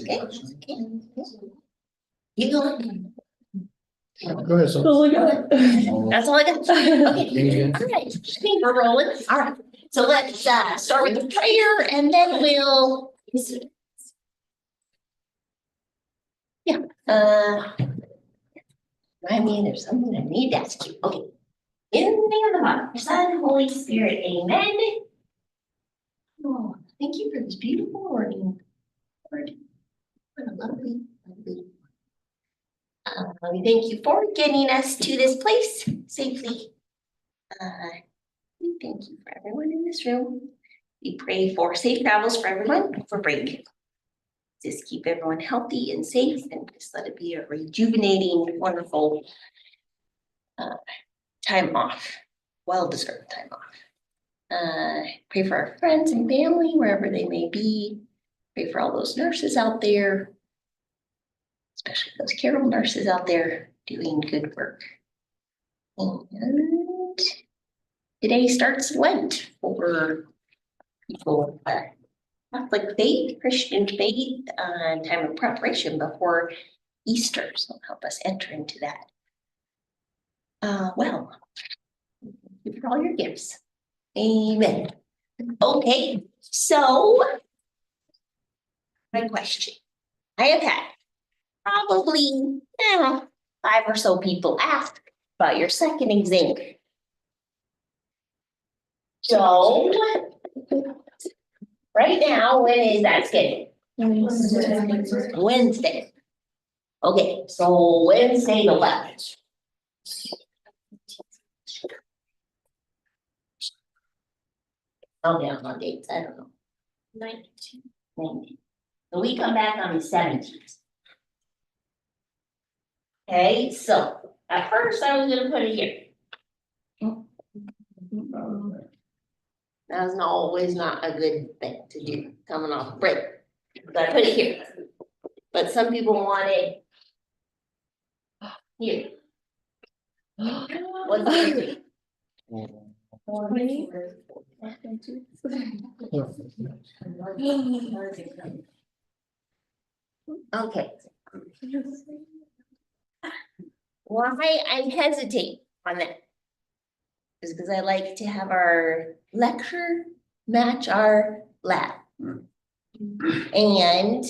Okay. You go. Go ahead, so. That's all I got. Okay. All right. I think we're rolling. All right. So let's start with the prayer and then we'll. Yeah. I mean, there's something I need to ask you. Okay. In the name of the Father, Son, Holy Spirit, amen. Oh, thank you for this beautiful morning. Lord. What a lovely. We thank you for getting us to this place safely. We thank you for everyone in this room. We pray for safe travels for everyone for break. Just keep everyone healthy and safe and just let it be a rejuvenating, wonderful time off, well-deserved time off. Pray for our friends and family, wherever they may be. Pray for all those nurses out there, especially those Carol nurses out there doing good work. And today starts Lent for people, Catholic faith, Christian faith, time of preparation before Easter. So help us enter into that. Well, thank you for all your gifts. Amen. Okay, so my question. I have had probably 5 or so people ask about your second exam. So right now, when is that scheduled? Wednesday. Okay, so Wednesday the 11th. I'll down on dates, I don't know. 19. So we come back on the 17th. Okay, so at first I was gonna put it here. That's not always not a good thing to do coming off break. So I put it here. But some people want it here. What's it? Okay. Why I hesitate on that is because I like to have our lecture match our lab. And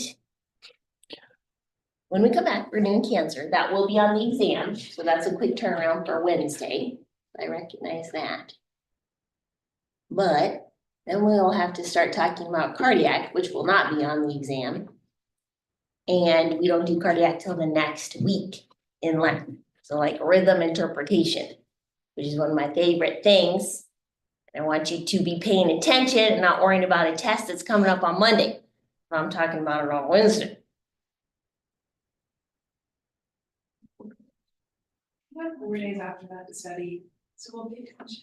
when we come back, we're doing cancer. That will be on the exam. So that's a quick turnaround for Wednesday. I recognize that. But then we'll have to start talking about cardiac, which will not be on the exam. And we don't do cardiac till the next week in Lent. So like rhythm interpretation, which is one of my favorite things. I want you to be paying attention and not worrying about a test that's coming up on Monday. I'm talking about it on Wednesday. We have 4 days after that to study, so we'll pay attention.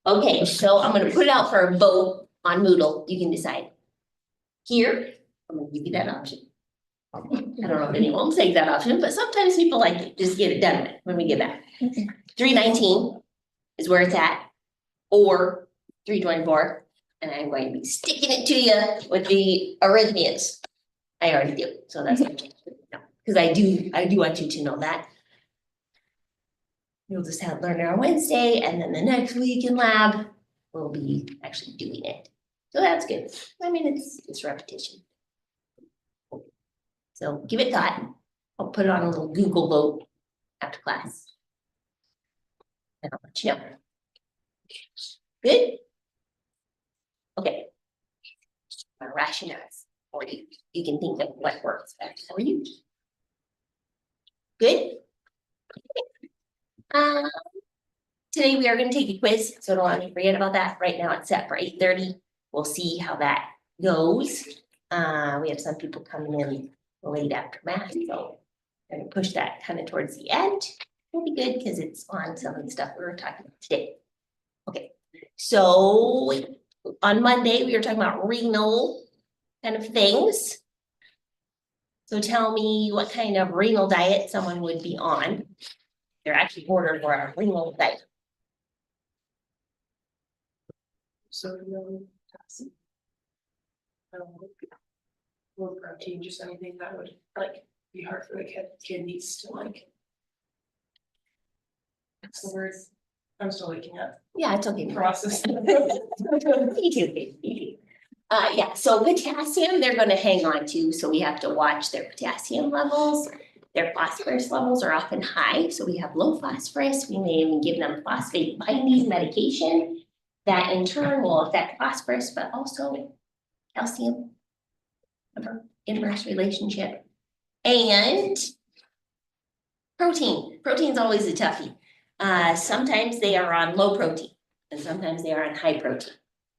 Okay, so I'm gonna put it out for a vote on Moodle. You can decide. Here, I'm gonna give you that option. I don't know if anyone will take that option, but sometimes people like it. Just get it done with when we get back. 319 is where it's at, or 324, and I'm going to be sticking it to you with the arrhythmias. I already do, so that's okay. Because I do want you to know that. You'll just have learn it on Wednesday, and then the next week in lab, we'll be actually doing it. So that's good. I mean, it's repetition. So give it thought. I'll put it on a little Google vote after class. And I'll let you know. Good? Okay. My rationales for you. You can think of what works best for you. Good? Today we are going to take a quiz, so don't let me forget about that. Right now it's set for 8:30. We'll see how that goes. We have some people coming in late after math, so I'm going to push that kind of towards the end. It'll be good because it's on some of the stuff we were talking about today. Okay, so on Monday we were talking about renal kind of things. So tell me what kind of renal diet someone would be on. They're actually ordered for a renal diet. Sodium, potassium. More protein, just anything that would like be hard for the kidneys to like. What's the word? I'm still waking up. Yeah, it's okay. Process. Me too, me too. Yeah, so potassium, they're gonna hang on to, so we have to watch their potassium levels. Their phosphorus levels are often high, so we have low phosphorus. We may even give them phosphate binding medication. That in turn will affect phosphorus, but also calcium. Remember, inverse relationship. And protein. Protein's always a toughie. Sometimes they are on low protein and sometimes they are on high protein.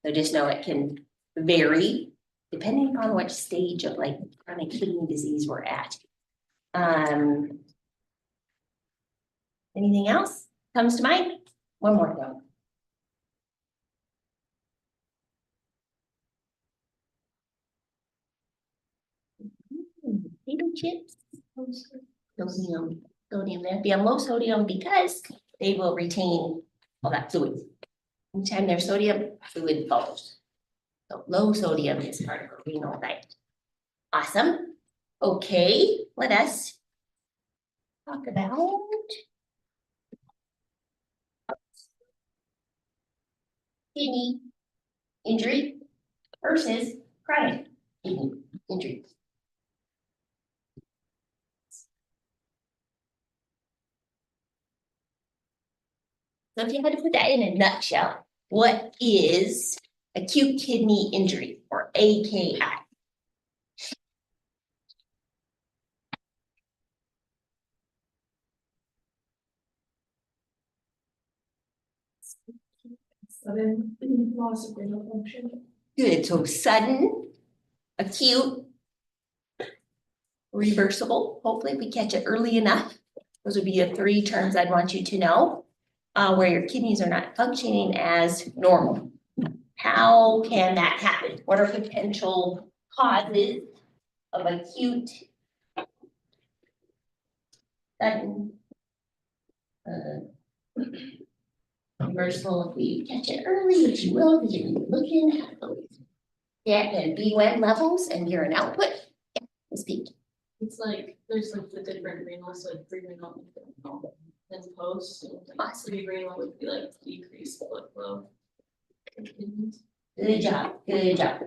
So just know it can vary depending on which stage of like chronic kidney disease we're at. Anything else comes to mind? One more though. Potato chips. Sodium, they have to be on low sodium because they will retain all that fluid. Anytime there's sodium, fluid follows. So low sodium is part of a renal diet. Awesome. Okay, let us talk about kidney injury versus chronic kidney injury. So if you had to put that in a nutshell, what is acute kidney injury or AKI? Sudden loss of renal function. Good, so sudden, acute, reversible, hopefully if we catch it early enough. Those would be the three terms I'd want you to know, where your kidneys are not functioning as normal. How can that happen? What are potential causes of acute sudden reversal if we catch it early, which you will, because you're looking at those and B1 levels and urine output? Yeah, speak. It's like, there's like the different renal, so like pre-renal and post. Pre-renal would be like decreased blood flow. Good job, good job.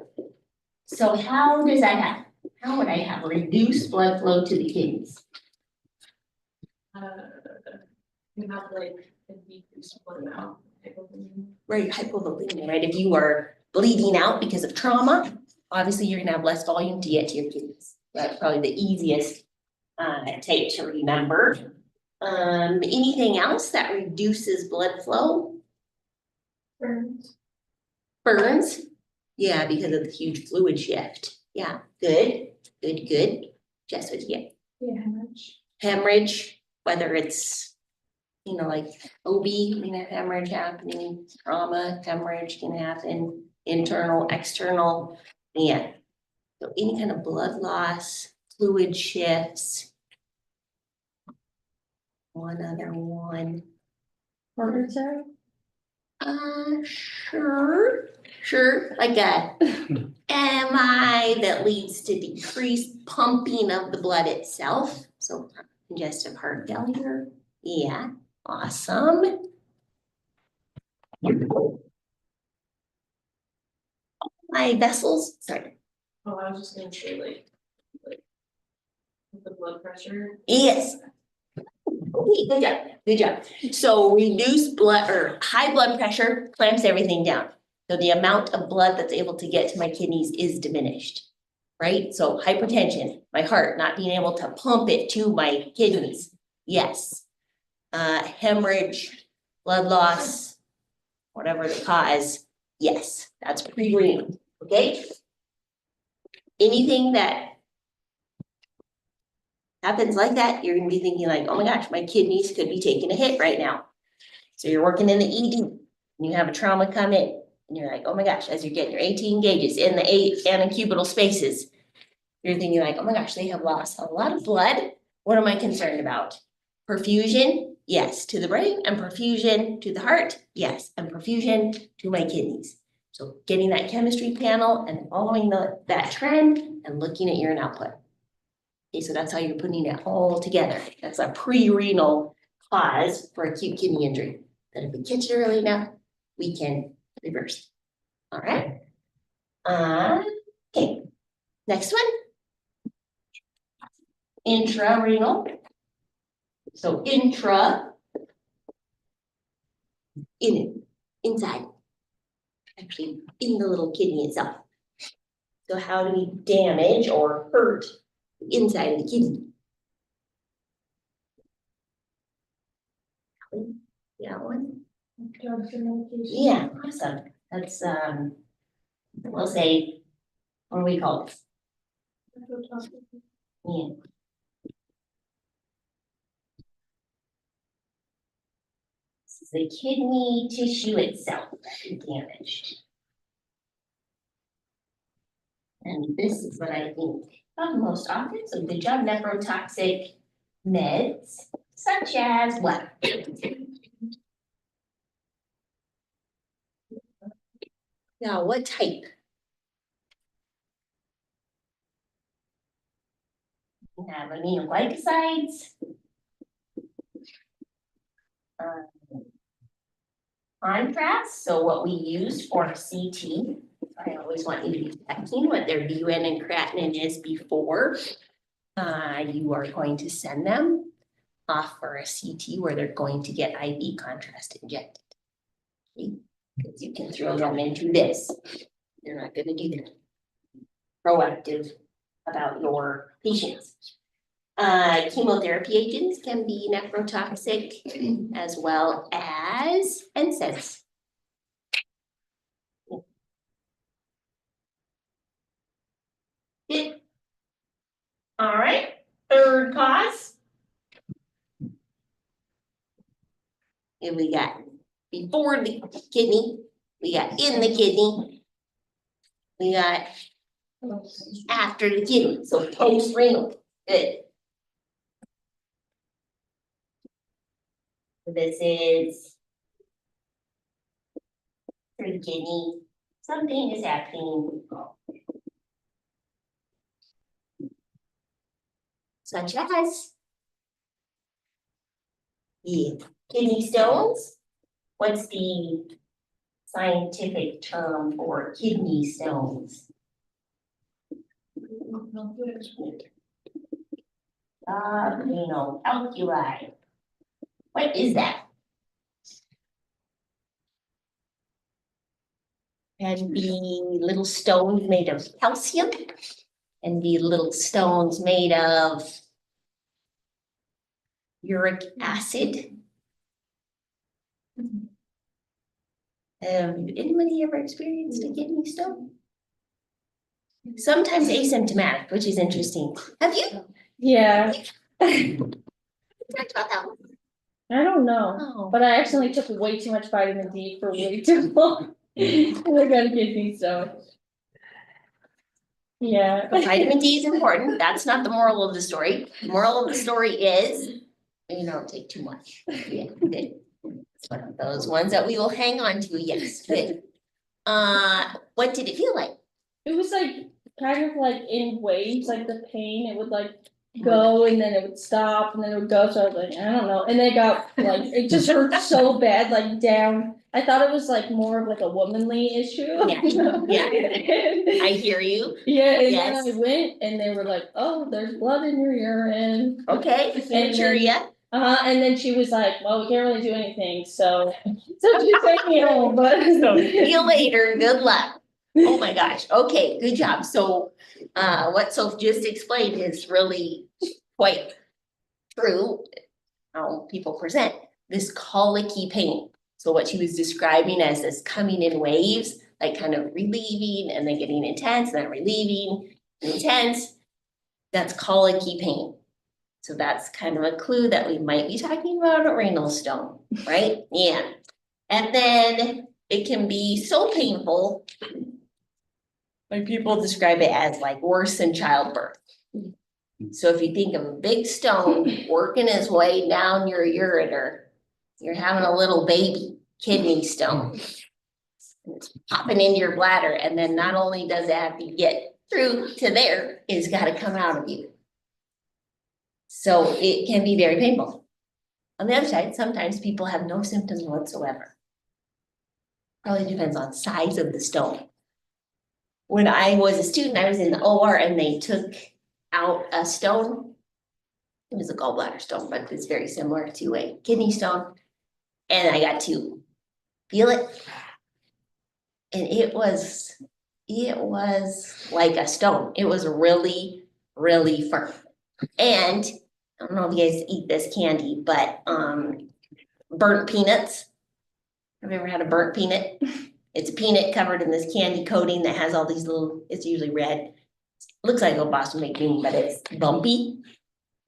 So how does that happen? How would I have reduced blood flow to the kidneys? You have like a decreased blood amount. Right, hypovolemia, right? If you are bleeding out because of trauma, obviously you're gonna have less volume to get to your kidneys. That's probably the easiest tape to remember. Anything else that reduces blood flow? Burns. Burns? Yeah, because of the huge fluid shift. Yeah, good, good, good. Jess, what you get? Yeah, hemorrhage. Hemorrhage, whether it's, you know, like OB, we have hemorrhage happening, trauma, hemorrhage can happen, internal, external, yeah. So any kind of blood loss, fluid shifts. One other one. Sure, like a MI that leads to decreased pumping of the blood itself. So congestive heart failure, yeah, awesome. My vessels, sorry. Oh, I was just gonna say like the blood pressure. Yes. Okay, good job, good job. So reduced blood or high blood pressure clamps everything down. So the amount of blood that's able to get to my kidneys is diminished, right? So hypertension, my heart not being able to pump it to my kidneys, yes. Hemorrhage, blood loss, whatever the cause, yes, that's pre-renal, okay? Anything that happens like that, you're gonna be thinking like, oh my gosh, my kidneys could be taking a hit right now. So you're working in the ED, and you have a trauma come in, and you're like, oh my gosh, as you're getting your 18 gauges in the antecubital spaces, you're thinking like, oh my gosh, they have lost a lot of blood. What am I concerned about? Perfusion, yes, to the brain, and perfusion to the heart, yes, and perfusion to my kidneys. So getting that chemistry panel and following that trend and looking at urine output. Okay, so that's how you're putting it all together. That's a pre-renal cause for acute kidney injury. That if we catch it early enough, we can reverse. All right. Okay, next one. Intrarenal. So inside, actually in the little kidney itself. So how do we damage or hurt the inside of the kidney? Yeah, one. Yeah, awesome. That's we'll say, what do we call it? Yeah. This is the kidney tissue itself that is damaged. And this is what I think of most often. So good job, nephrotoxic meds, such as what? Now, what type? We have aminoglycosides. Contrast, so what we use for CT. I always want you to be checking what their BUN and creatinine is before you are going to send them off for a CT where they're going to get IV contrast injected. Okay? Because you can throw them into this. They're not gonna do that. Proactive about your patients. Chemotherapy agents can be nephrotoxic as well as NSAIDs. Good. All right, third cause. And we got before the kidney, we got in the kidney, we got after the kidney, so post-renal. Good. This is for the kidney. Something is happening. Such as kidney stones. What's the scientific term for kidney stones? Renal calculi. What is that? And be little stones made of calcium and be little stones made of uric acid. Anybody ever experienced a kidney stone? Sometimes asymptomatic, which is interesting. Have you? Yeah, Talked about that one. I don't know, Oh. but I accidentally took way too much vitamin D for way too long. And I gotta get these stones. Yeah. Vitamin D is important. That's not the moral of the story. The moral of the story is you don't take too much. Yeah, good. It's one of those ones that we will hang on to. Yes, good. What did it feel like? It was like kind of like in waves, like the pain, it would like go and then it would stop and then it would go, so I was like, I don't know, and then it got like, it just hurt so bad, like down. I thought it was like more of like a womanly issue. Yeah, I hear you. Yeah, and Yes. then I went and they were like, oh, there's blood in your urine. Okay, hematuria. And then she was like, well, we can't really do anything, so she took me home, but. See you later. Good luck. Oh my gosh. Okay, good job. So what Soph just explained is really quite true. How people present this colicky pain. So what she was describing as this coming in waves, like kind of relieving and then getting intense, and then relieving, intense. That's colicky pain. So that's kind of a clue that we might be talking about a renal stone, right? Yeah. And then it can be so painful. Like people describe it as like worse than childbirth. So if you think of a big stone working its way down your ureter, you're having a little baby kidney stone. It's popping into your bladder, and then not only does it have to get through to there, it's gotta come out of you. So it can be very painful. On the other side, sometimes people have no symptoms whatsoever. Probably depends on size of the stone. When I was a student, I was in the OR and they took out a stone. It was a gallbladder stone, but it's very similar to a kidney stone. And I got to feel it. And it was like a stone. It was really, really firm. And I don't know if you guys eat this candy, but burnt peanuts. Have you ever had a burnt peanut? It's a peanut covered in this candy coating that has all these little, it's usually red. Looks like a Boston baked bean, but it's bumpy.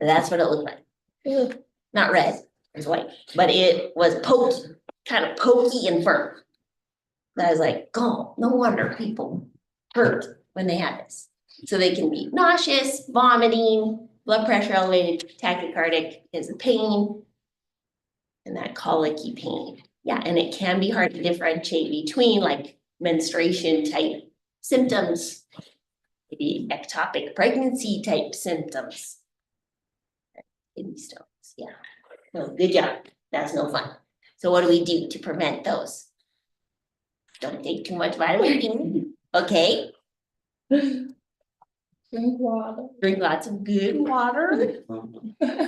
That's what it looked like. Ugh. Not red, it's white, but it was pokey, kind of pokey and firm. And I was like, oh, no wonder people hurt when they have this. So they can be nauseous, vomiting, blood pressure elevated, tachycardic is a pain. And that colicky pain. Yeah, and it can be hard to differentiate between like menstruation type symptoms, maybe ectopic pregnancy type symptoms. Kidney stones, yeah. No, good job. That's no fun. So what do we do to prevent those? Don't take too much vitamin D, okay? Drink water. Drink lots of good water.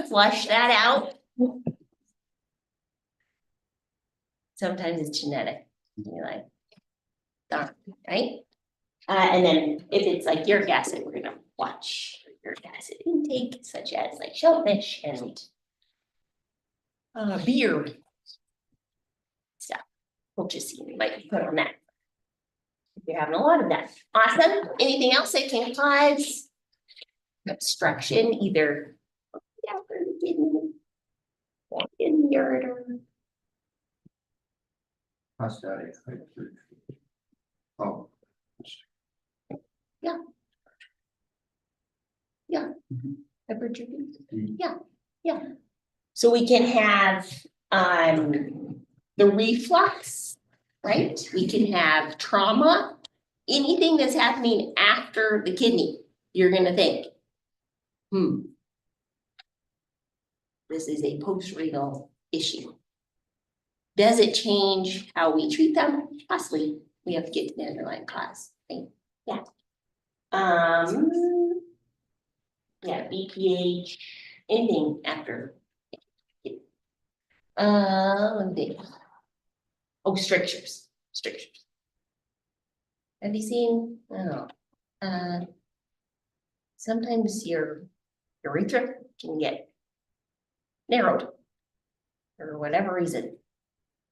Flush that out. Sometimes it's genetic. You're like, darn, right? And then if it's like uric acid, we're gonna watch uric acid intake, such as like shellfish and beer stuff. Colchicine, you might put on that. If you're having a lot of that. Awesome. Anything else that can cause obstruction, either after the kidney or in the ureter? Prostatic hypertrophy. Oh. Hypertrophy? Mhm. Yeah. So we can have the reflux, right? We can have trauma, anything that's happening after the kidney, you're gonna think, this is a post-renal issue. Does it change how we treat them? Possibly. We have to get to the underlying cause, right? Yeah. Yeah, BPH, anything after. Let me think. Oh, strictures. Have you seen, I don't know, sometimes your urethra can get narrowed for whatever reason.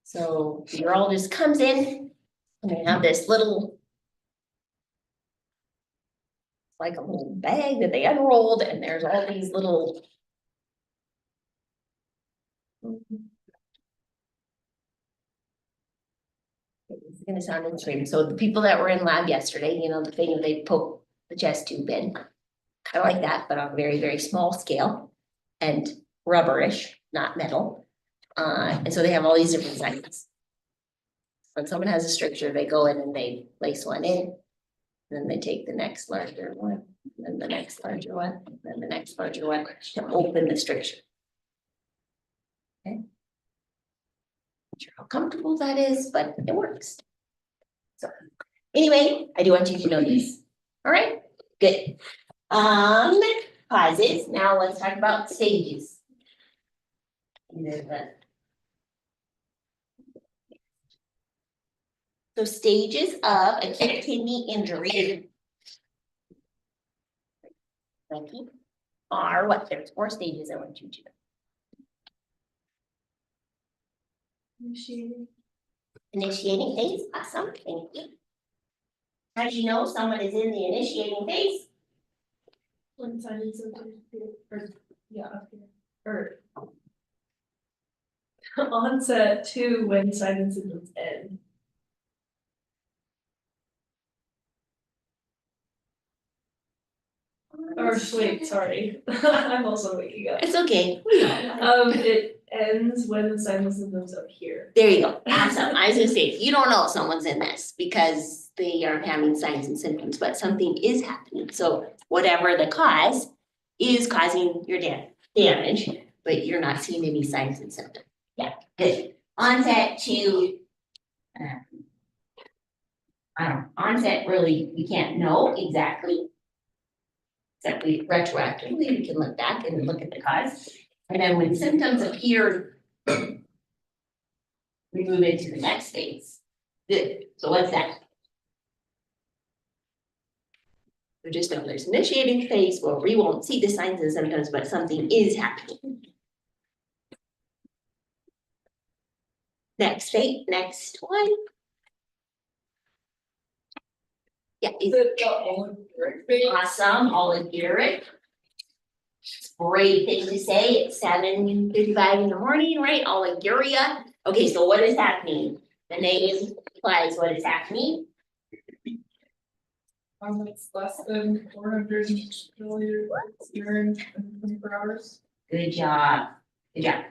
So the urologist just comes in and they have this little, like a little bag that they unrolled, and there's all these little. It's gonna sound extreme. So the people that were in lab yesterday, you know, the thing that they poke the chest tube in, kind of like that, but on a very, very small scale and rubberish, not metal. And so they have all these different sizes. When someone has a stricture, they go in and they place one in, then they take the next larger one, then the next larger one, then the next larger one to open the stricture. Okay. Not sure how comfortable that is, but it works. So anyway, I do want you to know this. All right, good. Causes. Now let's talk about stages. So stages of acute kidney injury are what? There's 4 stages I want you to know. Initiating phase, awesome, thank you. How do you know someone is in the initiating phase? When signs symptoms appear, or, yeah, up here, or. Onset to when signs and symptoms end. Or wait, sorry, I'm also waking up. It's okay. It ends when the signs and symptoms appear. There you go, awesome, I was gonna say, if you don't know someone's in this because they aren't having signs and symptoms, but something is happening, so whatever the cause is causing your damage, but you're not seeing any signs and symptoms. Yeah, good. Onset to. I don't know, onset really, we can't know exactly. Except we retroactively, we can look back and look at the cause, and then when symptoms appear. We move into the next phase. Good, so what's that? We just know there's initiating phase where we won't see the signs and symptoms, but something is happening. Next phase, next one. Yeah, it's awesome, Oliguric. Great thing to say, it's 7:55 in the morning, right, Oliguria. Okay, so what is happening? The name implies what is happening. It's less than 400 milliliters urine in 24 hours. Good job, good job.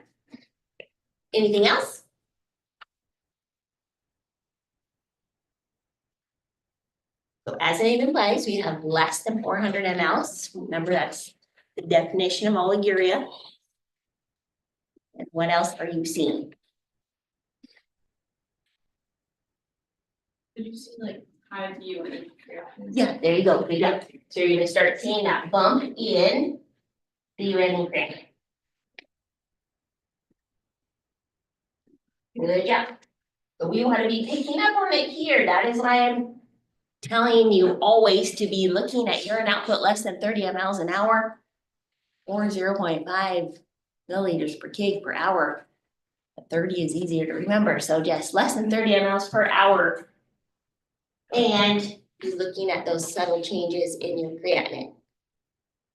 Anything else? So as the name implies, we have less than 400 mLs. Remember, that's the definition of oliguria. And what else are you seeing? Did you see like high view and creatinine? Yeah, there you go, good job. So you're gonna start seeing that bump in the urine and creatinine. Good job. So we want to be picking up on it here. That is why I'm telling you always to be looking at urine output less than 30 mLs an hour or 0.5 milliliters per kg per hour. 30 is easier to remember, so just less than 30 mLs per hour. And be looking at those subtle changes in your creatinine.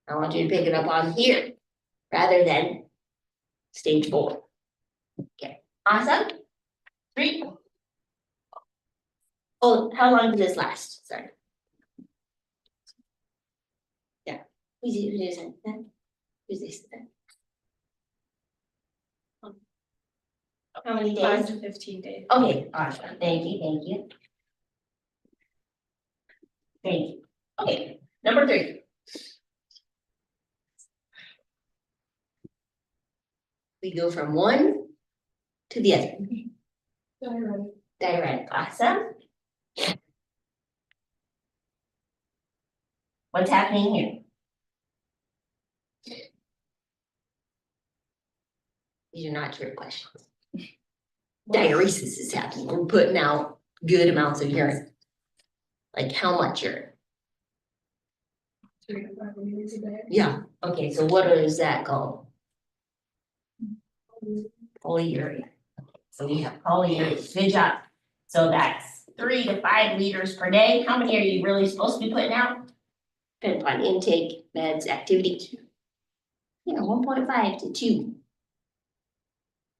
I want you to pick it up on here rather than stage 4. Okay, awesome. 3. Oh, how long does this last? Sorry. Yeah. Who's this? How many 5 days? to 15 days. Okay, awesome. Thank you, thank you. Thank you. Okay, number 3. We go from one to the other. Diuretic, awesome. What's happening here? These are not trick questions. Diuresis is happening. We're putting out good amounts of urine. Like how much urine? 3 to 5 liters a day. Yeah, okay, so what is that called? Polyuria. So we have polyuria, good job. So that's 3 to 5 liters per day. How many are you really supposed to be putting out? Depends on intake, meds, activity. 1.5 to 2.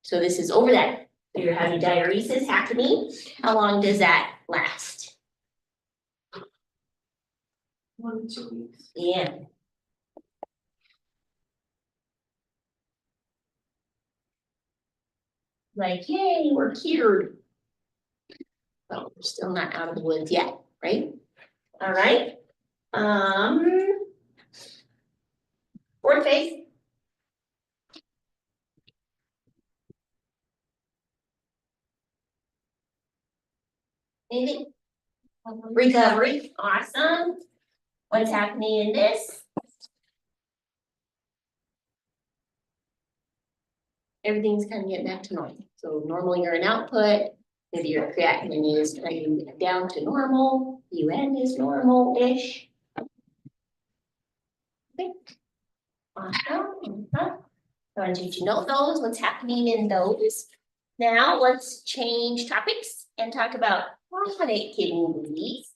So this is over that. So you're having diuresis happening. How long does that last? 1 to 2 weeks. Yeah. Like, yay, we're cured. Well, we're still not out of the woods yet, right? All right. Fourth phase. Anything? Recovery, awesome. What's happening in this? Everything's kind of getting back to normal. So normal urine output, maybe your creatinine is kind of down to normal, UN is normal-ish. Okay. Awesome. I want you to know those, what's happening in those. Now let's change topics and talk about chronic kidney disease.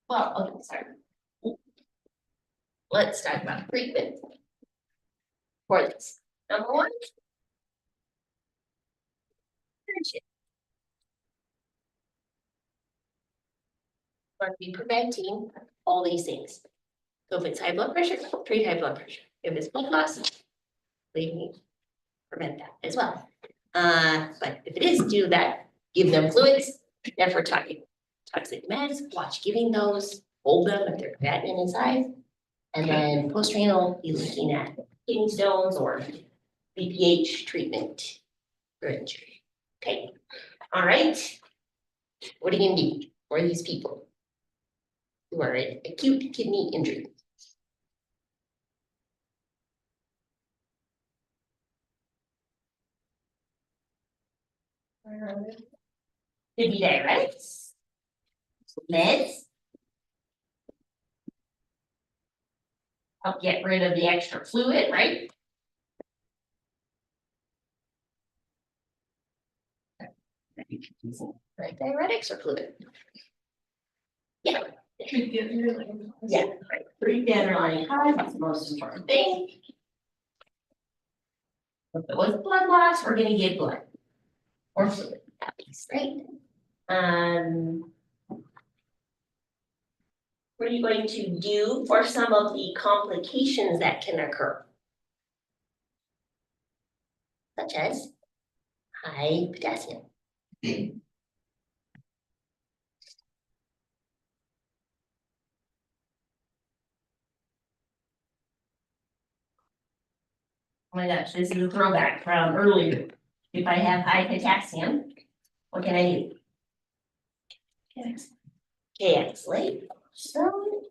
Well, okay, sorry. Let's talk about treatment for this. Number 1. Prevention. We're going to be preventing all these things. So if it's high blood pressure, treat high blood pressure. If it's blood loss, we need to prevent that as well. But if it is, do that, give them fluids, therefore talking toxic meds, watch giving those, hold them if they're creatinine inside. And then post-renal, be looking at kidney stones or BPH treatment for injury. Okay, all right. What are you gonna do for these people who are in acute kidney injury? Could be diuretics, meds. Help get rid of the extra fluid, right? Right, diuretics or fluid? Yeah. Treat the underlying cause. Yeah, right. Treat the underlying cause, that's the most important thing. If it was blood loss, we're gonna give blood. Or fluid, at least, right? What are you going to do for some of the complications that can occur? Such as high potassium. Oh my gosh, this is a throwback from earlier. If I have high potassium, what can I do? KX, so.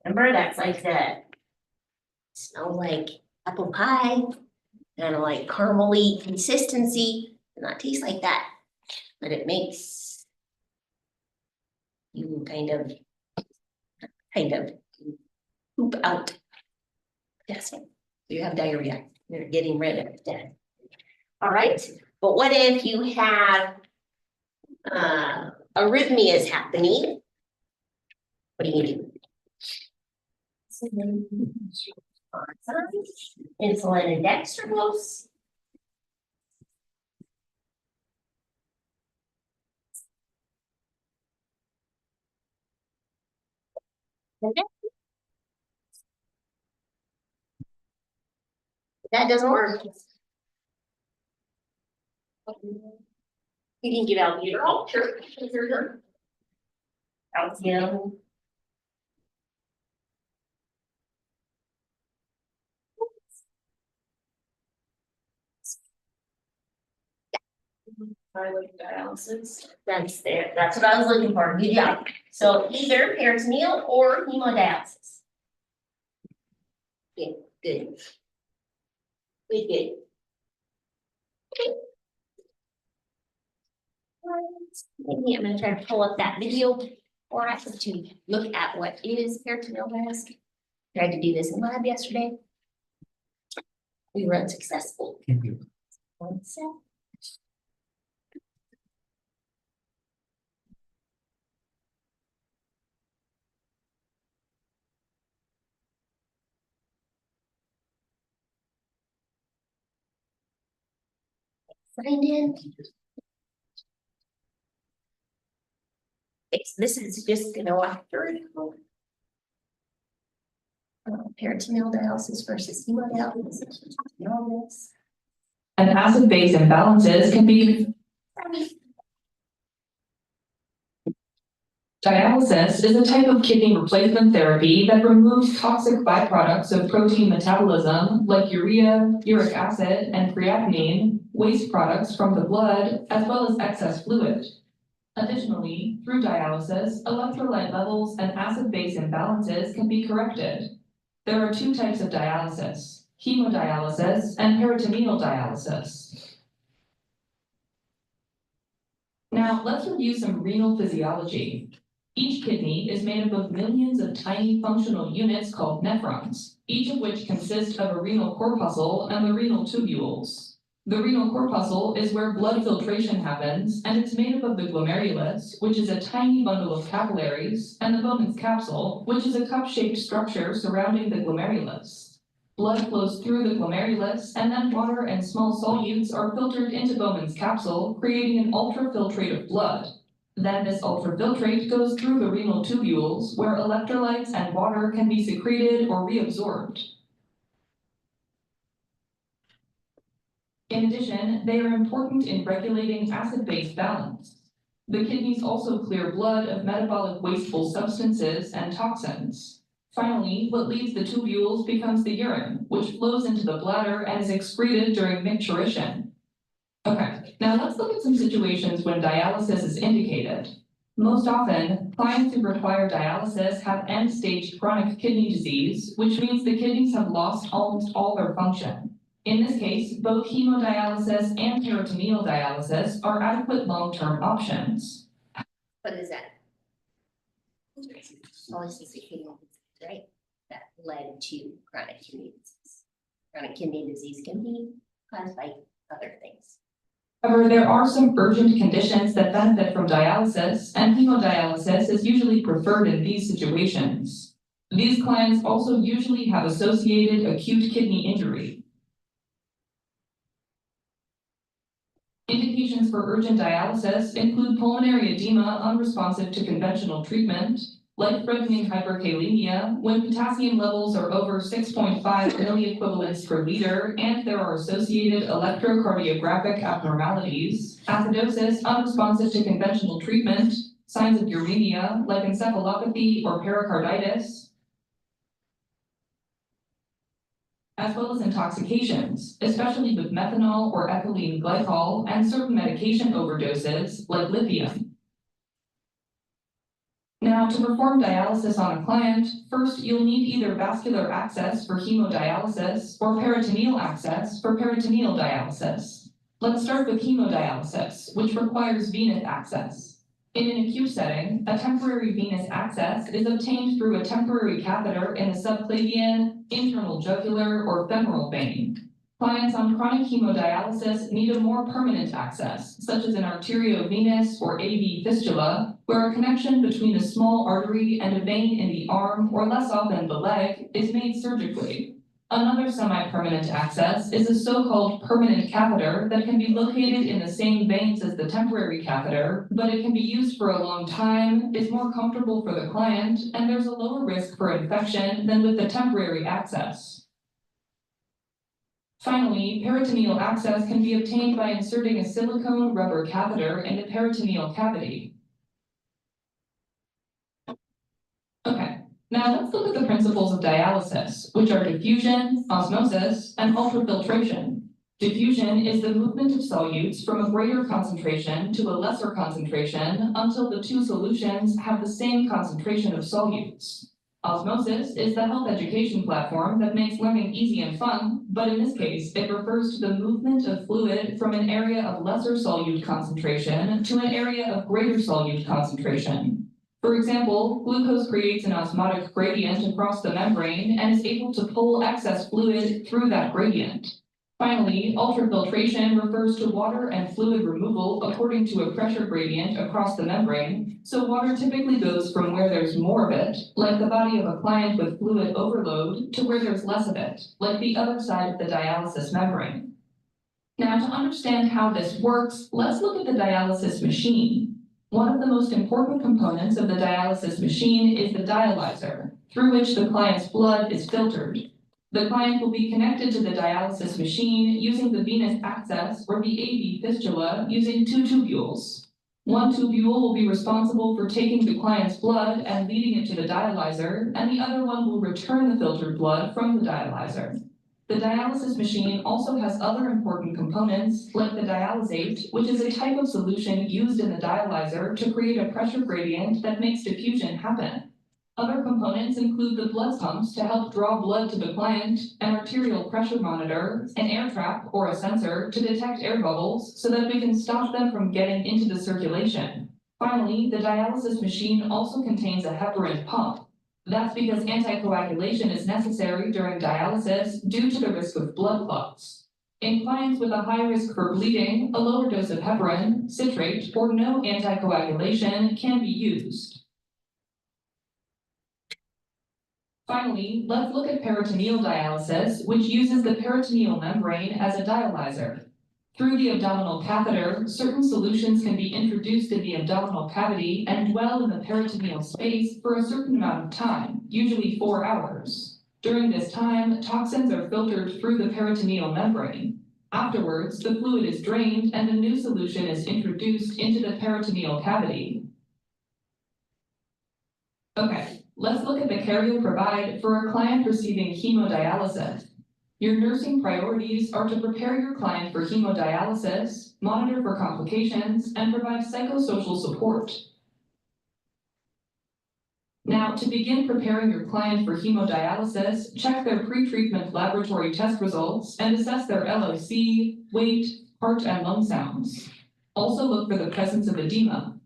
Remember, that's like the, smells like apple pie, kind of like caramely consistency, does not taste like that, but it makes you kind of poop out potassium. You have diarrhea, you're getting rid of it. All right, but what if you have arrhythmias happening? What do you do? Insulin and dextrose. Okay. That doesn't work. You can give albuterol, sure. Calcium. I like dialysis. That's there, that's what I was looking for, good job. So either peritoneal or hemodialysis. Yeah, good. Good, good. Okay. Maybe I'm gonna try to pull up that video or ask to look at what is peritoneal dialysis. Tried to do this in lab yesterday. We were unsuccessful. One sec. Signed in. Okay, so this is just gonna walk through it. Peritoneal dialysis versus hemodialysis. All this. And acid-base imbalances can be. Dialysis is a type of kidney replacement therapy that removes toxic byproducts of protein metabolism like urea, uric acid, and creatinine, waste products from the blood, as well as excess fluid. Additionally, through dialysis, electrolyte levels and acid-base imbalances can be corrected. There are two types of dialysis: hemodialysis and peritoneal dialysis. Now, let's review some renal physiology. Each kidney is made up of millions of tiny functional units called nephrons, each of which consist of a renal corpuscle and the renal tubules. The renal corpuscle is where blood filtration happens, and it's made up of the glomerulus, which is a tiny bundle of capillaries, and the Bowman's capsule, which is a cup-shaped structure surrounding the glomerulus. Blood flows through the glomerulus, and then water and small solutes are filtered into Bowman's capsule, creating an ultrafiltrate of blood. Then this ultrafiltrate goes through the renal tubules, where electrolytes and water can be secreted or reabsorbed. In addition, they are important in regulating acid-base balance. The kidneys also clear blood of metabolic wasteful substances and toxins. Finally, what leaves the tubules becomes the urine, which flows into the bladder and is excreted during micturition. Okay, now let's look at some situations when dialysis is indicated. Most often, clients who require dialysis have end-stage chronic kidney disease, which means the kidneys have lost almost all their function. In this case, both hemodialysis and peritoneal dialysis are adequate long-term options. What is that? Polycystic kidney disease, right? That led to chronic kidney disease. Chronic kidney disease can be caused by other things. However, there are some urgent conditions that benefit from dialysis, and hemodialysis is usually preferred in these situations. These clients also usually have associated acute kidney injury. Indications for urgent dialysis include pulmonary edema unresponsive to conventional treatment, life-threatening hyperkalemia when potassium levels are over 6.5 milliequivalents per liter and there are associated electrocardiographic abnormalities, acidosis unresponsive to conventional treatment, signs of uremia like encephalopathy or pericarditis, as well as intoxications, especially with methanol or ethylene glycol and certain medication overdoses like lithium. Now, to perform dialysis on a client, first you'll need either vascular access for hemodialysis or peritoneal access for peritoneal dialysis. Let's start with hemodialysis, which requires venous access. In an acute setting, a temporary venous access is obtained through a temporary catheter in the subclavian, internal jugular, or femoral vein. Clients on chronic hemodialysis need a more permanent access, such as an arteriovenous or AV fistula, where a connection between a small artery and a vein in the arm, or less often the leg, is made surgically. Another semi-permanent access is a so-called permanent catheter that can be located in the same veins as the temporary catheter, but it can be used for a long time, is more comfortable for the client, and there's a lower risk for infection than with the temporary access. Finally, peritoneal access can be obtained by inserting a silicone rubber catheter in the peritoneal cavity. Okay, now let's look at the principles of dialysis, which are diffusion, osmosis, and ultrafiltration. Diffusion is the movement of solutes from a greater concentration to a lesser concentration until the two solutions have the same concentration of solutes. Osmosis is the health education platform that makes learning easy and fun, but in this case, it refers to the movement of fluid from an area of lesser solute concentration to an area of greater solute concentration. For example, glucose creates an osmotic gradient across the membrane and is able to pull excess fluid through that gradient. Finally, ultrafiltration refers to water and fluid removal according to a pressure gradient across the membrane, so water typically goes from where there's more of it, like the body of a client with fluid overload, to where there's less of it, like the other side of the dialysis membrane. Now, to understand how this works, let's look at the dialysis machine. One of the most important components of the dialysis machine is the dialyzer, through which the client's blood is filtered. The client will be connected to the dialysis machine using the venous access or the AV fistula using two tubules. One tubule will be responsible for taking the client's blood and leading it to the dialyzer, and the other one will return the filtered blood from the dialyzer. The dialysis machine also has other important components, like the dialysate, which is a type of solution used in the dialyzer to create a pressure gradient that makes diffusion happen. Other components include the blood pumps to help draw blood to the client, an arterial pressure monitor, an air trap or a sensor to detect air bubbles so that we can stop them from getting into the circulation. Finally, the dialysis machine also contains a heparin pump. That's because anticoagulation is necessary during dialysis due to the risk of blood clots. In clients with a high risk for bleeding, a lower dose of heparin, citrate, or no anticoagulation can be used. Finally, let's look at peritoneal dialysis, which uses the peritoneal membrane as a dialyzer. Through the abdominal catheter, certain solutions can be introduced in the abdominal cavity and dwell in the peritoneal space for a certain amount of time, usually 4 hours. During this time, toxins are filtered through the peritoneal membrane. Afterwards, the fluid is drained and a new solution is introduced into the peritoneal cavity. Okay, let's look at the care you'll provide for a client receiving hemodialysis. Your nursing priorities are to prepare your client for hemodialysis, monitor for complications, and provide psychosocial support. Now, to begin preparing your client for hemodialysis, check their pre-treatment laboratory test results and assess their LOC, weight, heart and lung sounds. Also look for the presence of edema.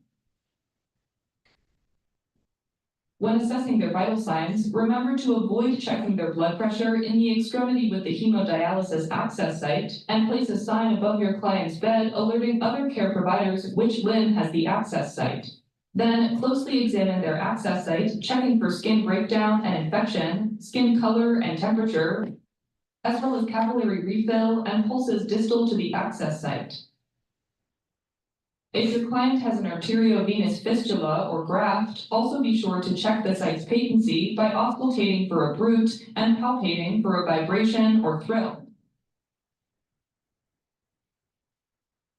When assessing their vital signs, remember to avoid checking their blood pressure in the extremity with the hemodialysis access site and place a sign above your client's bed alerting other care providers which limb has the access site. Then closely examine their access site, checking for skin breakdown and infection, skin color and temperature, as well as capillary refill and pulses distal to the access site. If your client has an arteriovenous fistula or graft, also be sure to check the site's patency by auscultating for a bruit and palpating for a vibration or thrill.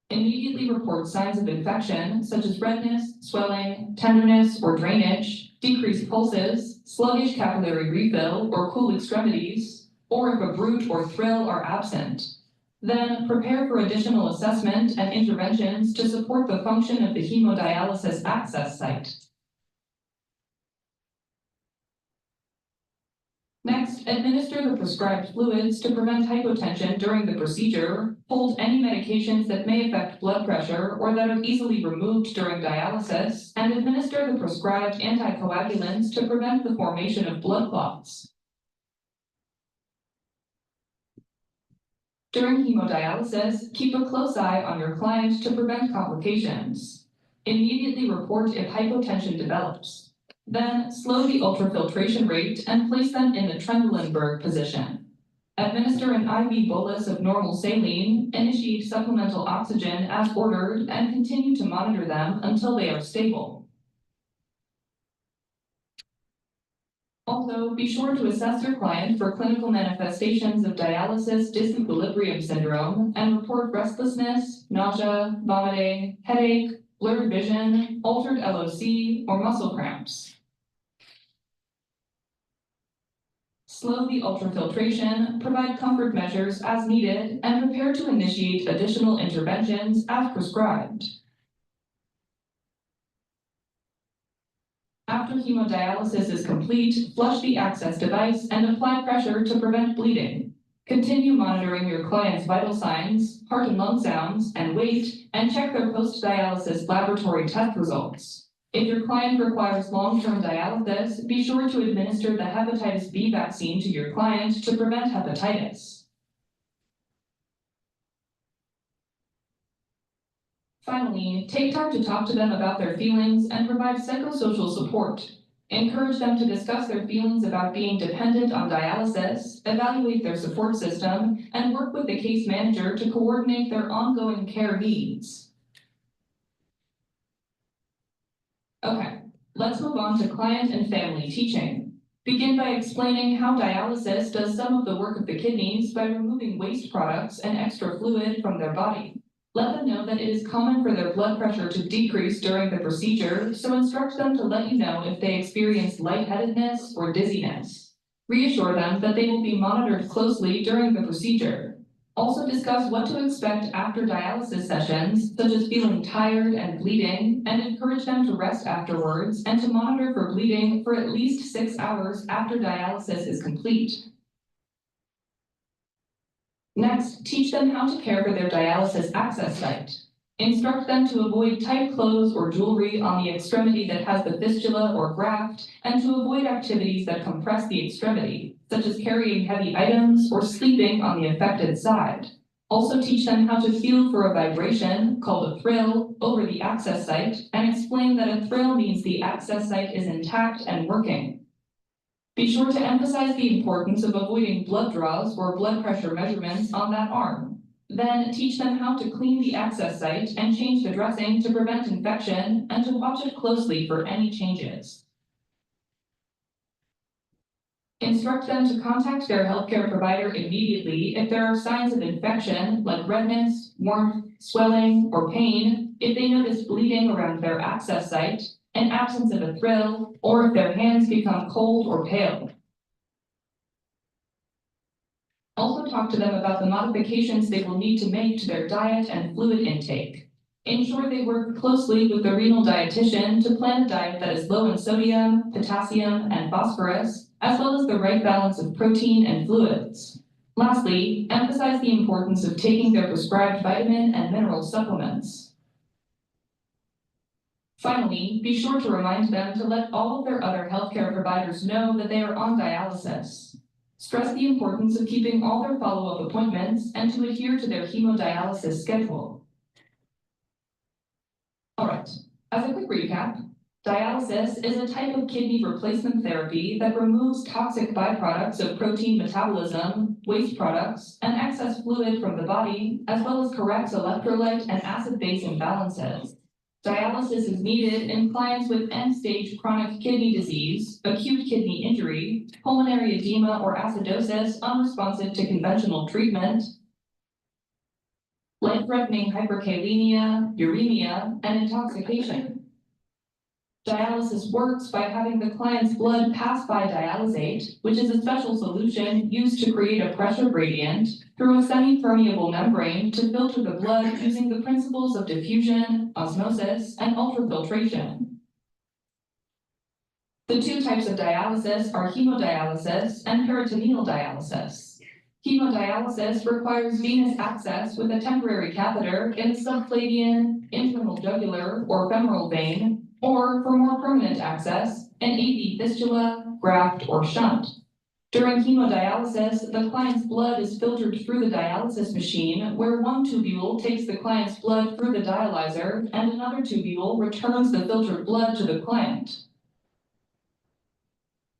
Immediately report signs of infection, such as redness, swelling, tenderness, or drainage, decreased pulses, sluggish capillary refill, or cool extremities, or if a bruit or thrill are absent. Then prepare for additional assessment and interventions to support the function of the hemodialysis access site. Next, administer the prescribed fluids to prevent hypotension during the procedure, hold any medications that may affect blood pressure or that are easily removed during dialysis, and administer the prescribed anticoagulants to prevent the formation of blood clots. During hemodialysis, keep a close eye on your client to prevent complications. Immediately report if hypotension develops. Then slow the ultrafiltration rate and place them in the Trendelenburg position. Administer an IV bolus of normal saline, initiate supplemental oxygen as ordered, and continue to monitor them until they are stable. Also, be sure to assess your client for clinical manifestations of dialysis disequilibrium syndrome and report restlessness, nausea, vomiting, headache, blurred vision, altered LOC, or muscle cramps. Slow the ultrafiltration, provide comfort measures as needed, and prepare to initiate additional interventions as prescribed. After hemodialysis is complete, flush the access device and apply pressure to prevent bleeding. Continue monitoring your client's vital signs, heart and lung sounds, and weight, and check their post-dialysis laboratory test results. If your client requires long-term dialysis, be sure to administer the hepatitis B vaccine to your client to prevent hepatitis. Finally, take time to talk to them about their feelings and provide psychosocial support. Encourage them to discuss their feelings about being dependent on dialysis, evaluate their support system, and work with the case manager to coordinate their ongoing care needs. Okay, let's move on to client and family teaching. Begin by explaining how dialysis does some of the work of the kidneys by removing waste products and extra fluid from their body. Let them know that it is common for their blood pressure to decrease during the procedure, so instruct them to let you know if they experience lightheadedness or dizziness. Reassure them that they will be monitored closely during the procedure. Also discuss what to expect after dialysis sessions, such as feeling tired and bleeding, and encourage them to rest afterwards and to monitor for bleeding for at least 6 hours after dialysis is complete. Next, teach them how to care for their dialysis access site. Instruct them to avoid tight clothes or jewelry on the extremity that has the fistula or graft, and to avoid activities that compress the extremity, such as carrying heavy items or sleeping on the affected side. Also teach them how to feel for a vibration, called a thrill, over the access site, and explain that a thrill means the access site is intact and working. Be sure to emphasize the importance of avoiding blood draws or blood pressure measurements on that arm. Then teach them how to clean the access site and change the dressing to prevent infection and to watch it closely for any changes. Instruct them to contact their healthcare provider immediately if there are signs of infection like redness, warmth, swelling, or pain, if they notice bleeding around their access site, an absence of a thrill, or if their hands become cold or pale. Also talk to them about the modifications they will need to make to their diet and fluid intake. Ensure they work closely with the renal dietitian to plan a diet that is low in sodium, potassium, and phosphorus, as well as the right balance of protein and fluids. Lastly, emphasize the importance of taking their prescribed vitamin and mineral supplements. Finally, be sure to remind them to let all of their other healthcare providers know that they are on dialysis. Stress the importance of keeping all their follow-up appointments and to adhere to their hemodialysis schedule. All right, as a quick recap, dialysis is a type of kidney replacement therapy that removes toxic byproducts of protein metabolism, waste products, and excess fluid from the body, as well as corrects electrolyte and acid-base imbalances. Dialysis is needed in clients with end-stage chronic kidney disease, acute kidney injury, pulmonary edema or acidosis unresponsive to conventional treatment, life-threatening hyperkalemia, uremia, and intoxication. Dialysis works by having the client's blood pass by dialysate, which is a special solution used to create a pressure gradient, through a semi-permeable membrane to filter the blood using the principles of diffusion, osmosis, and ultrafiltration. The two types of dialysis are hemodialysis and peritoneal dialysis. Hemodialysis requires venous access with a temporary catheter in the subclavian, internal jugular, or femoral vein, or for more permanent access, an AV fistula, graft, or shunt. During hemodialysis, the client's blood is filtered through the dialysis machine, where one tubule takes the client's blood through the dialyzer, and another tubule returns the filtered blood to the client.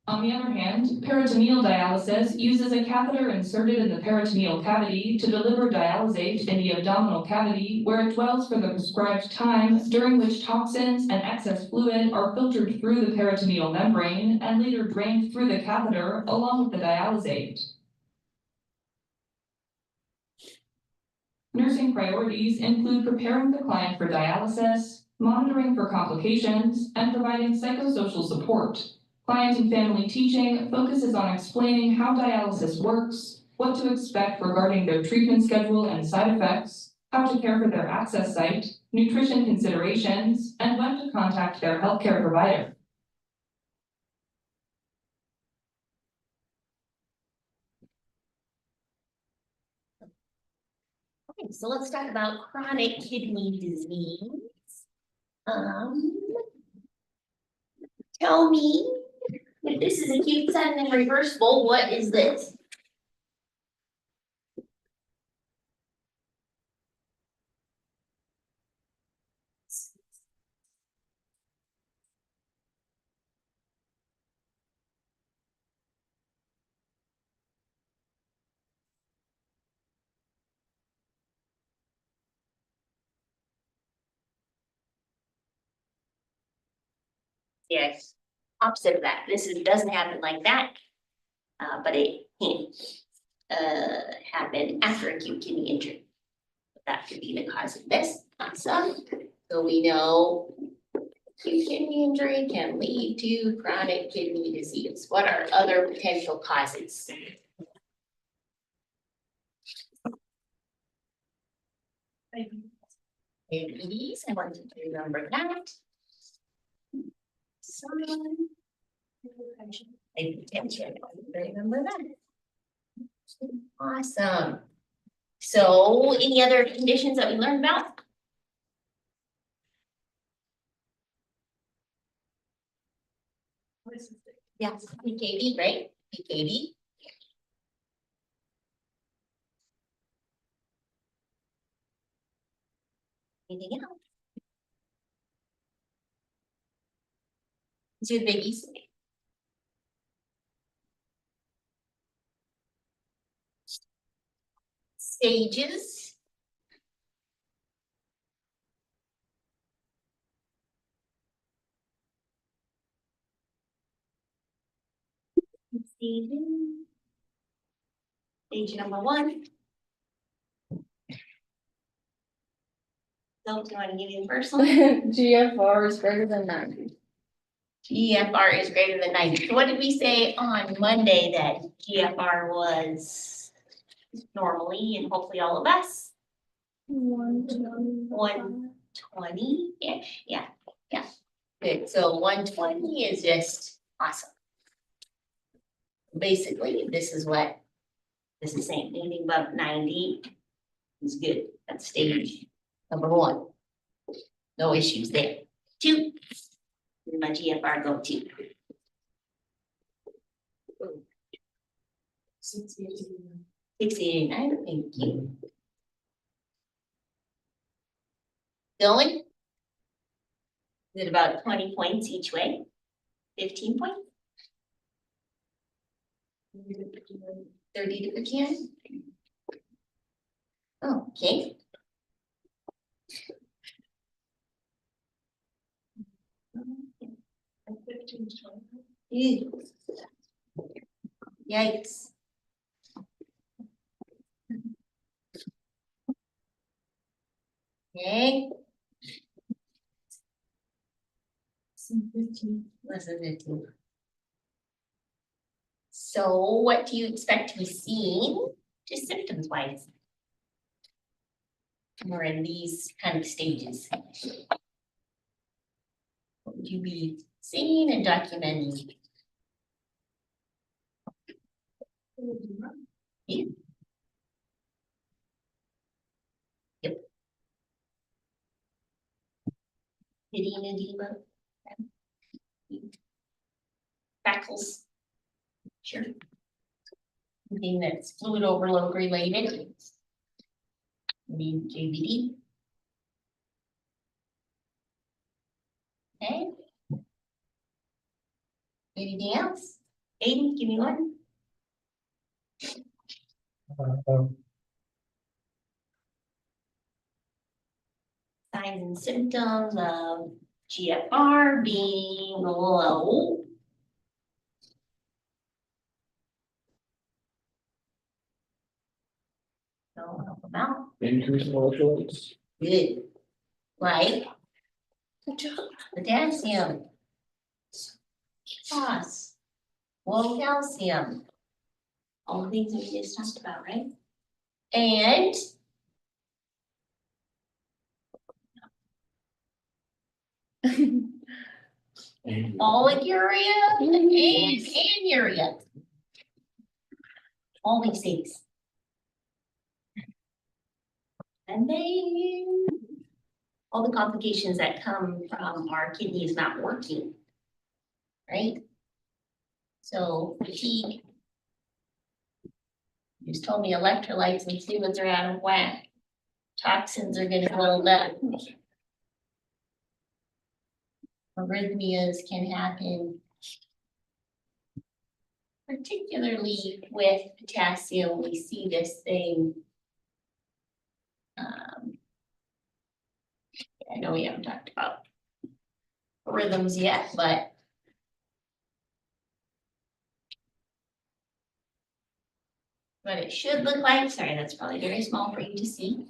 On the other hand, peritoneal dialysis uses a catheter inserted in the peritoneal cavity to deliver dialysate in the abdominal cavity, where it dwells for the prescribed time, during which toxins and excess fluid are filtered through the peritoneal membrane and later drained through the catheter along with the dialysate. Nursing priorities include preparing the client for dialysis, monitoring for complications, and providing psychosocial support. Client and family teaching focuses on explaining how dialysis works, what to expect regarding their treatment schedule and side effects, how to care for their access site, nutrition considerations, and when to contact their healthcare provider. Okay, so let's talk about chronic kidney disease. Tell me, if this is acute, sudden, and reversible, what is this? Yes, opposite of that. Doesn't happen like that. But it can happen after acute kidney injury. That could be the cause of this. Awesome. So we know acute kidney injury can lead to chronic kidney disease. What are other potential causes? Diabetes, I want you to remember that. Hypertension, remember that. Awesome. So any other conditions that we learned about? Yes, PKD, right? PKD. Anything else? It's your biggies. Stages. Page number 1. So, do you want to give you the first one? GFR is greater than 90. GFR is greater than 90. So what did we say on Monday that GFR was normally and hopefully all of us? 120-ish, yeah. Good, so 120 is just awesome. Basically, this is saying, anything above 90 is good. That's stage number 1. No issues there. 2, where did my GFR go to? 689, thank you. Dylan? Is it about 20 points each way? 15 points? 30 to 59? Oh, okay. Ew. Yikes. Okay. Less than 15. So what do you expect to be seeing, just symptoms wise? We're in these kind of stages. What would you be seeing and documenting? Yeah. Yep. Hitting edema. Freckles. Sure. Something that's fluid overload related. Maybe JVD. Okay. Anything else? Aiden, give me one. Signs and symptoms of GFR being low. So help them out. Increase in electrolytes. Good. Like potassium. Phos. Low calcium. All the things we just talked about, right? And oliguria and urea. All these things. And then all the complications that come from our kidneys not working, right? So fatigue. You just told me electrolytes and fluids are out of whack. Toxins are gonna build up. Arrhythmias can happen. Particularly with potassium, we see this thing. I know we haven't talked about rhythms yet, but what it should look like, sorry, that's probably very small for you to see.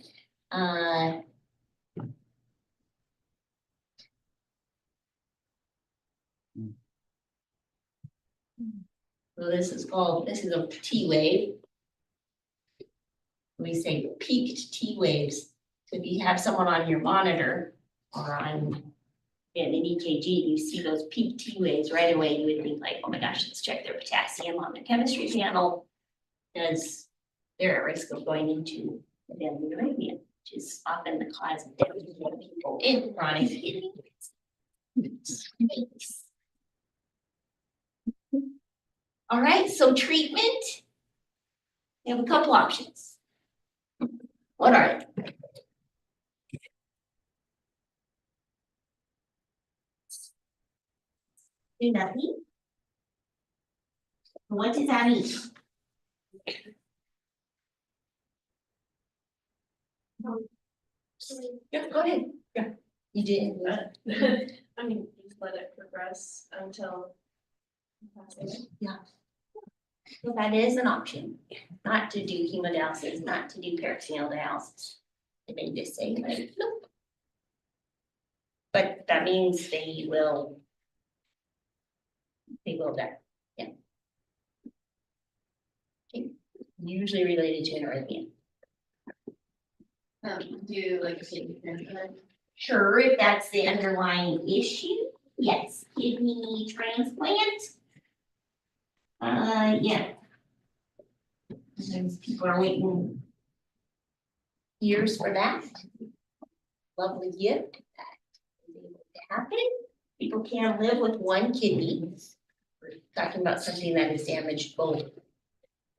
So this is a T wave. We say peaked T waves. So if you have someone on your monitor or on an EKG, you see those peak T waves right away, you would think like, oh my gosh, let's check their potassium on the chemistry panel. Because they're at risk of going into deadly arrhythmia, which is often the cause of death of people in chronic kidney disease. All right, so treatment. We have a couple options. What are they? Do nothing. What does that mean? Yeah, go ahead. Yeah, you did. I mean, just let it progress until. Yeah. So that is an option, not to do hemodialysis, not to do peritoneal dialysis. And they just say, like, nope. But that means they will die, yeah. Okay, usually related to an arrhythmia. Do like a kidney transplant? Sure, if that's the underlying issue, yes, kidney transplant. Yeah. Sometimes people are waiting years for that. Lovely gift that is able to happen. People can live with one kidney. We're talking about something that is damaged both.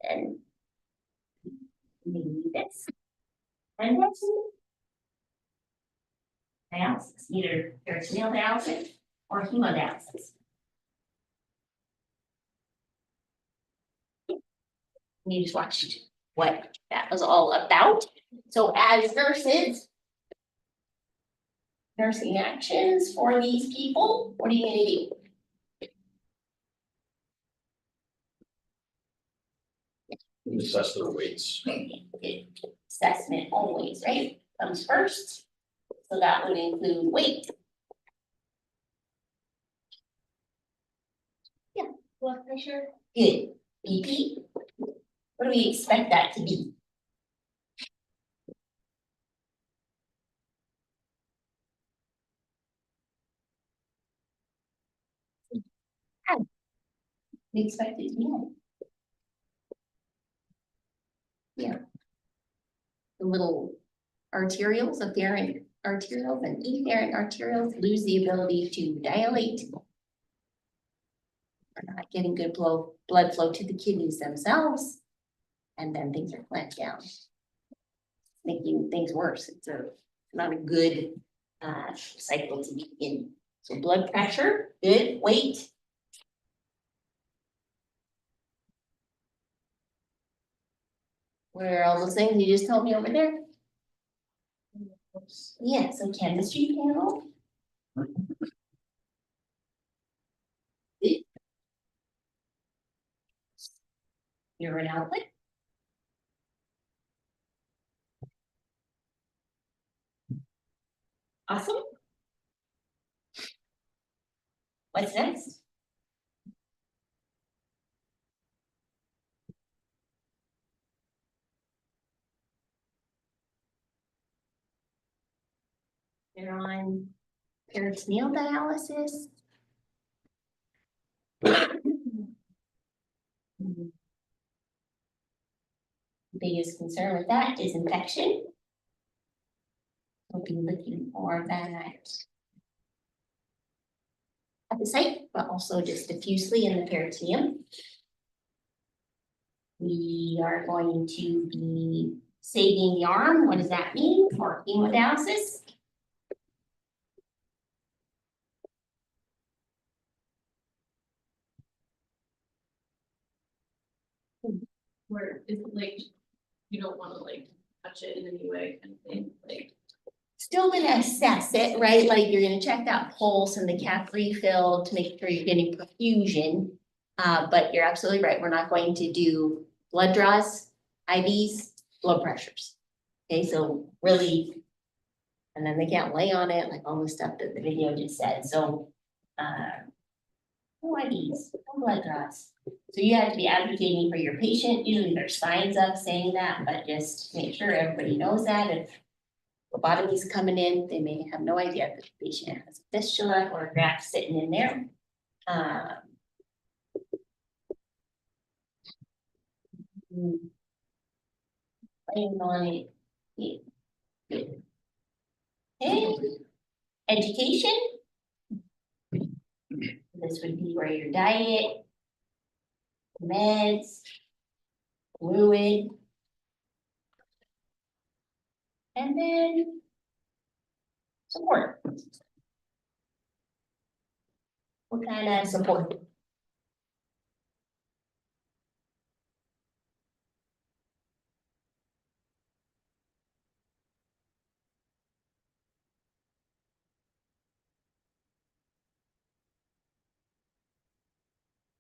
And maybe this. And that's dialysis, either peritoneal dialysis or hemodialysis. You just watched what that was all about. So as nurses, nursing actions for these people, what are you gonna do? Assess their weights. Assessment always, right, comes first. So that would include weight. Yeah, blood pressure, good. BP, what do we expect that to be? We expect it to be high. Yeah. The little arterioles, afferent arterioles and efferent arterioles lose the ability to dilate. We're not getting good blood flow to the kidneys themselves. And then things are clamped down. Making things worse. It's not a good cycle to be in. So blood pressure, good, weight. Where are all those things you just told me over there? Yeah, so chemistry panel. Urine outlet. Awesome. What's next? They're on peritoneal dialysis. Biggest concern with that is infection. We'll be looking for that at the site, but also just diffusely in the peritoneum. We are going to be saving the arm. What does that mean for hemodialysis? Where is it like, you don't wanna like touch it in any way kind of thing, like. Still gonna assess it, right? Like you're gonna check that pulse and the cap refill to make sure you're getting perfusion. But you're absolutely right. We're not going to do blood draws, IVs, blood pressures. Okay, so really, and then they can't lay on it, like all the stuff that the video just said. So, no IVs, no blood draws. So you have to be advocating for your patient. Usually there's signs up saying that, but just make sure everybody knows that. If lobotomy's coming in, they may have no idea that the patient has a fistula or a graft sitting in there. Laying on it. Yeah. Good. Okay. Education. This would be where your diet, meds, fluid. And then support. What kind of support?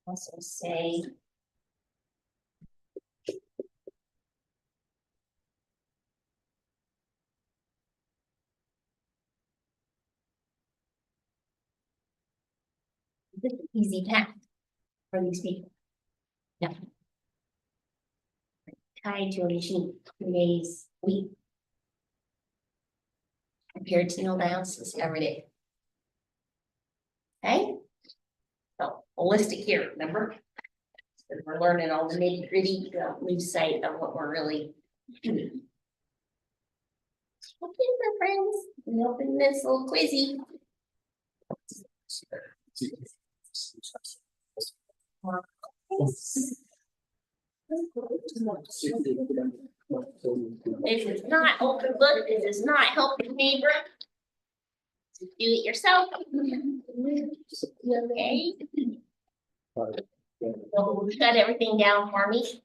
Also say easy path for these people. Yeah. Tied to a machine 3 days a week. Compared to no dialysis every day. Okay? So holistic here, remember? So we're learning all the nitty gritty, don't lose sight of what we're really doing. Okay, my friends, we open this little quizzy. This is not open book, this is not helping neighbor. Do it yourself. Okay. So shut everything down for me.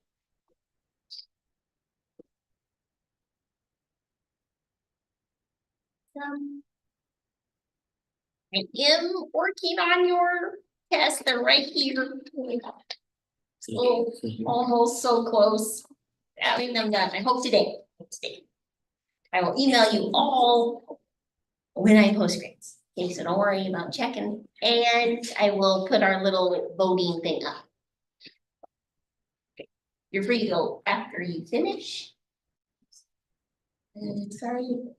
I am working on your test, they're right here. Oh, almost so close. Having them done, I hope today. I will email you all when I post grades. Okay, so don't worry about checking, and I will put our little voting thing up. Okay, you're free to go after you finish. And sorry.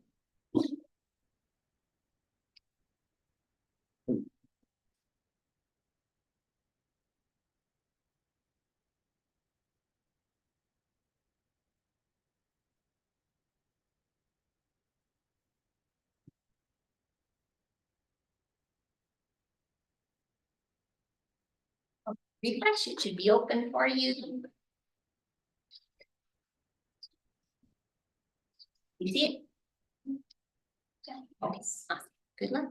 Refresh, it should be open for you. You see it? Okay, awesome. Good luck.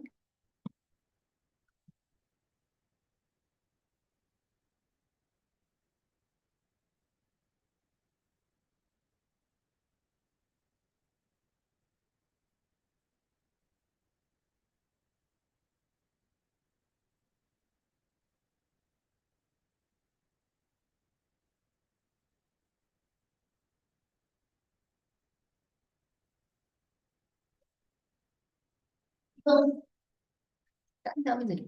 That was it.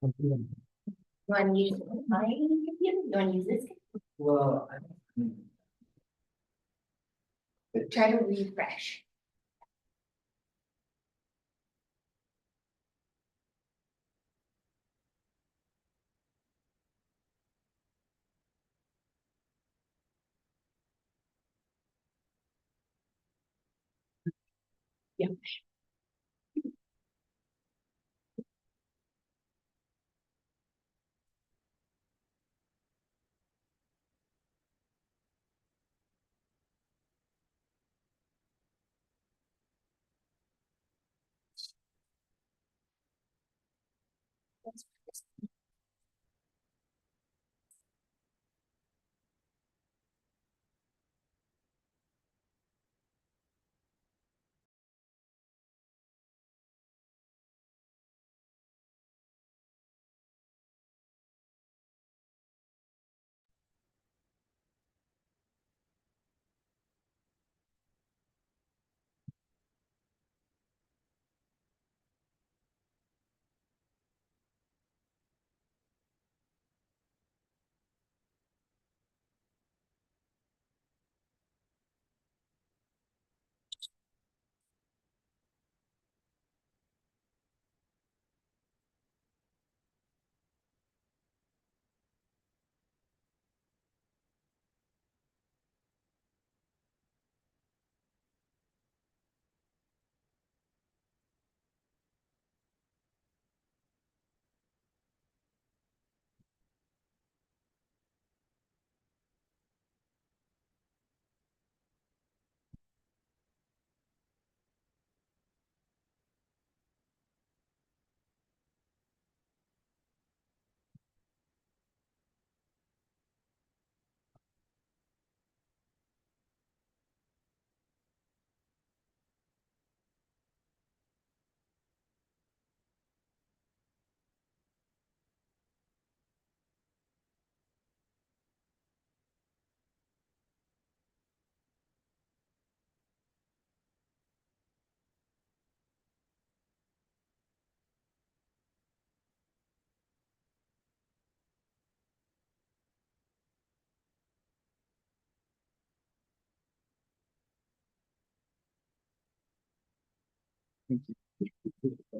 You wanna use my computer? You wanna use this? Well, Try to refresh. Yeah.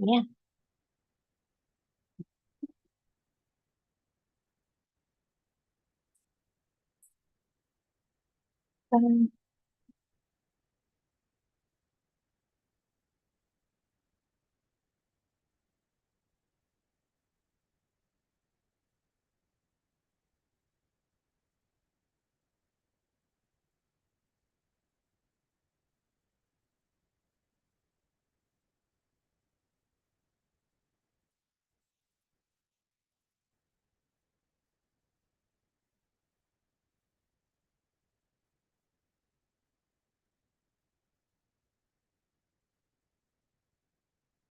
Yeah.